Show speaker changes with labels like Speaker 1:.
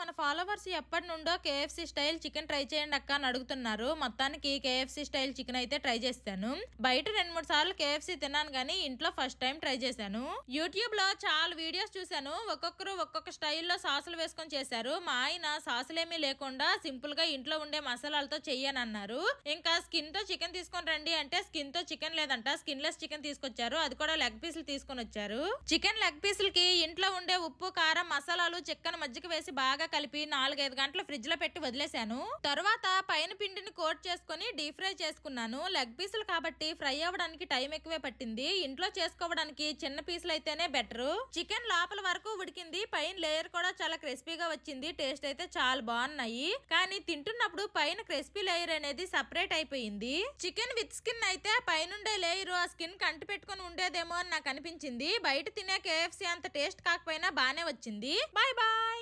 Speaker 1: మన ఫాలోవర్స్ ఎప్పటి నుండో కేఎఫ్సి స్టైల్ చికెన్ ట్రై చేయండి అక్క అని అడుగుతున్నారు. మొత్తానికి కేఎఫ్సి స్టైల్ చికెన్ అయితే ట్రై చేస్తాను. బయట 2-3 సార్లు కేఎఫ్సి తిన్నాను కానీ ఇంట్లో ఫస్ట్ టైం ట్రై చేశాను. యూట్యూబ్ లో చాలా వీడియోస్ చూశాను. ఒక్కొక్కరు ఒక్కొక్క స్టైల్లో సాసులు వేసుకొని చేశారు. మా ఆయన సాసులేమీ లేకుండా సింపుల్ గా ఇంట్లో ఉండే మసాలాలతో చెయ్యనన్నారు. ఇంకా స్కిన్ తో చికెన్ తీసుకొని రండి అంటే స్కిన్ తో చికెన్ లేదంట, స్కిన్ లెస్ చికెన్ తీసుకొచ్చారు. అది కూడా లెగ్ పీసులు తీసుకొని వచ్చారు. చికెన్ లెగ్ పీసులకి ఇంట్లో ఉండే ఉప్పు, కారం, మసాలాలు, చికెన్ మజ్జిగ వేసి బాగా కలిపి 4-5 గంటలు ఫ్రిడ్జ్ లో పెట్టి వదిలేశాను. తర్వాత పైన పిండిని కోట్ చేసుకుని డీప్ ఫ్రై చేసుకున్నాను. లెగ్ పీసులు కాబట్టి ఫ్రై అవ్వడానికి టైం ఎక్కువే పట్టింది. ఇంట్లో చేసుకోవడానికి చిన్న పీసులు అయితేనే బెటర్. చికెన్ లోపల వరకు ఉడికింది, పైన లేయర్ కూడా చాలా క్రిస్పీగా వచ్చింది. టేస్ట్ అయితే చాలా బాగున్నాయి. కానీ తింటున్నప్పుడు పైన క్రిస్పీ లేయర్ అనేది సపరేట్ అయిపోయింది. చికెన్ విత్ స్కిన్ అయితే పైనుండే లేయర్ ఆ స్కిన్ కంటి పెట్టుకుని ఉండేదేమో అని నాకు అనిపించింది. బయట తినే కేఎఫ్సి అంత టేస్ట్ కాకపోయినా బానే వచ్చింది. Bye bye.